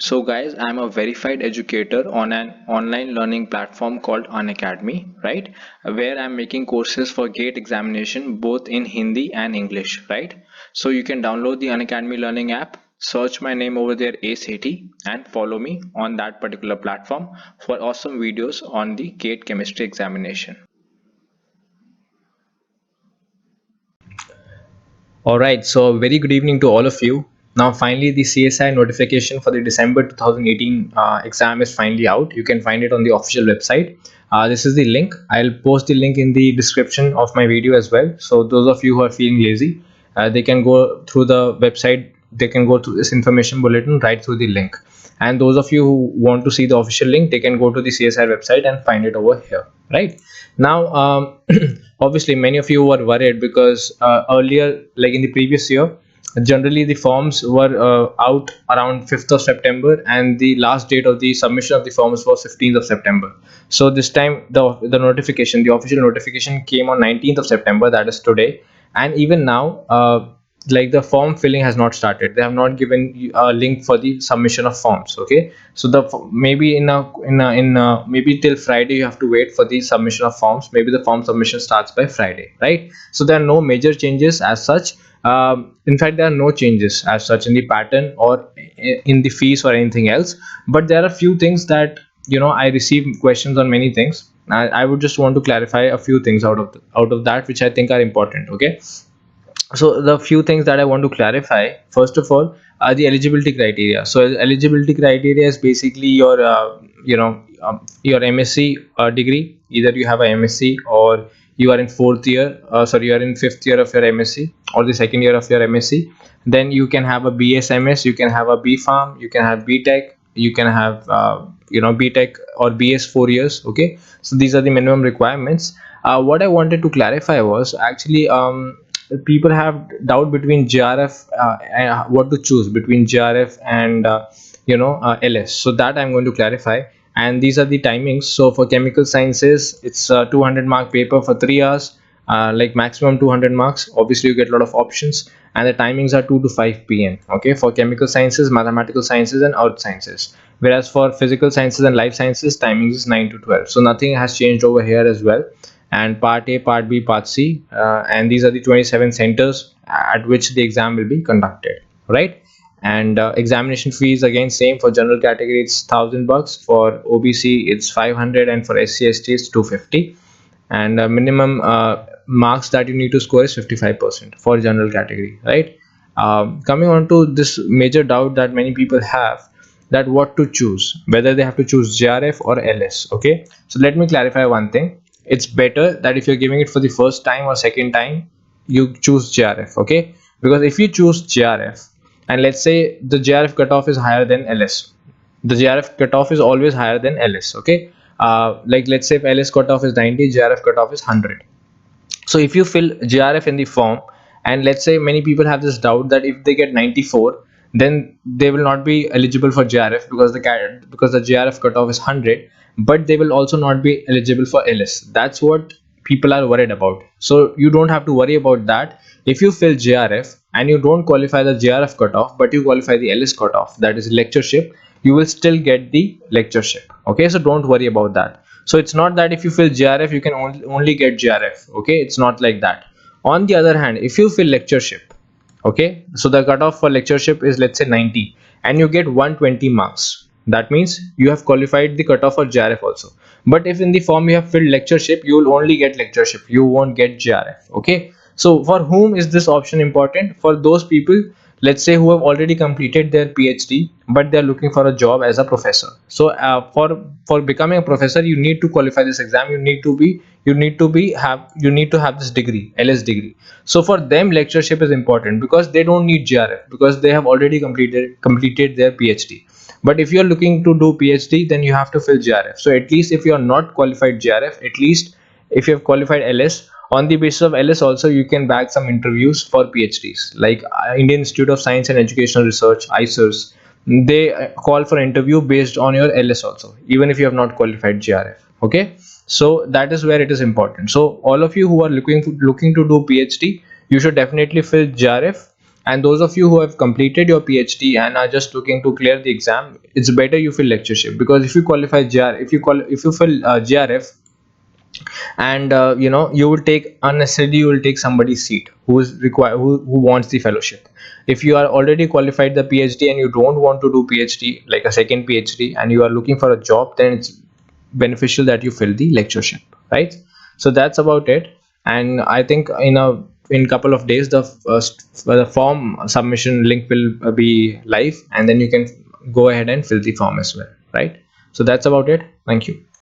So guys, I'm a verified educator on an online learning platform called Unacademy, right? Where I'm making courses for GATE examination both in Hindi and English, right? So you can download the Unacademy learning app, search my name over there ACT and follow me on that particular platform for awesome videos on the GATE chemistry examination. All right, so very good evening to all of you. Now, finally, the CSIR notification for the December 2018 exam is finally out. You can find it on the official website. This is the link. I'll post the link in the description of my video as well. So, those of you who are feeling lazy, they can go through the website, they can go through this information bulletin right through the link. And those of you who want to see the official link, they can go to the CSIR website and find it over here, right? Now, obviously, many of you were worried because earlier, like in the previous year, generally the forms were out around 5th of September, and the last date of the submission of the forms was 15th of September. So this time, the official notification came on 19th of September, that is today, and even now. Like the form filling has not started. They have not given you a link for the submission of forms. Okay, so maybe maybe till Friday you have to wait for the submission of forms. Maybe the form submission starts by Friday, right? So there are no major changes as such. In fact, there are no changes as such in the pattern or in the fees or anything else. But there are a few things that I receive questions on many things. I would just want to clarify a few things out of that which I think are important. Okay, so the few things that I want to clarify, first of all, are the eligibility criteria. So eligibility criteria is basically your MSc degree. Either you have a MSc or you are in fourth year, sorry, you are in fifth year of your MSc or the second year of your MSc. Then you can have a BSMS, you can have a B Farm, you can have BTech, you can have BTech or BS 4 years. Okay, so these are the minimum requirements. What I wanted to clarify was actually people have doubt between JRF, and what to choose between JRF and LS. So that I'm going to clarify. And these are the timings. So for chemical sciences, it's a 200 mark paper for 3 hours, like maximum 200 marks. Obviously, you get a lot of options, and the timings are 2 to 5 p.m. Okay, for chemical sciences, mathematical sciences, and earth sciences. Whereas for physical sciences and life sciences, timings is 9 to 12. So nothing has changed over here as well. And part A, part B, part C, and these are the 27 centers at which the exam will be conducted, right? And examination fees again same. For general category it's $1,000, for OBC it's 500, and for SC/ST it's 250. And minimum marks that you need to score is 55% for general category, right? Coming on to this major doubt that many people have, that what to choose, whether they have to choose JRF or LS. Okay, so let me clarify one thing. It's better that if you're giving it for the first time or second time, you choose JRF. Okay, because if you choose JRF and let's say the JRF cutoff is higher than LS, the JRF cutoff is always higher than LS. Okay, like let's say if LS cutoff is 90, JRF cutoff is 100. So if you fill JRF in the form, and let's say many people have this doubt that if they get 94, then they will not be eligible for JRF because the JRF cutoff is 100, but they will also not be eligible for LS. That's what people are worried about. So you don't have to worry about that. If you fill JRF and you don't qualify the JRF cutoff, but you qualify the LS cutoff, that is lectureship, you will still get the lectureship. Okay, so don't worry about that. So it's not that if you fill JRF you can only get JRF. Okay, it's not like that. On the other hand, if you fill lectureship, okay, so the cutoff for lectureship is let's say 90, and you get 120 marks, that means you have qualified the cutoff for JRF also. But if in the form you have filled lectureship, you will only get lectureship, you won't get JRF. Okay, so for whom is this option important? For those people, let's say, who have already completed their PhD but they are looking for a job as a professor. So for becoming a professor, you need to qualify this exam. You need to have this degree, LS degree. So for them lectureship is important because they don't need JRF because they have already completed their PhD. But if you are looking to do PhD, then you have to fill JRF. So at least if you are not qualified JRF, at least if you have qualified LS, on the basis of LS also you can bag some interviews for PhDs, like Indian Institute of Science and Educational Research, ICERS. They call for interview based on your LS also, even if you have not qualified JRF. Okay, so that is where it is important. So all of you who are looking to do PhD, you should definitely fill JRF. And those of you who have completed your PhD and are just looking to clear the exam, it's better you fill lectureship, because if you qualify GR, if you fill JRF, and you will take unnecessarily, you will take somebody's seat who is required, who wants the fellowship. If you are already qualified the PhD and you don't want to do PhD, like a second PhD, and you are looking for a job, then it's beneficial that you fill the lectureship, right? So that's about it. And I think in couple of days the form submission link will be live, and then you can go ahead and fill the form as well, right? So that's about it. Thank you.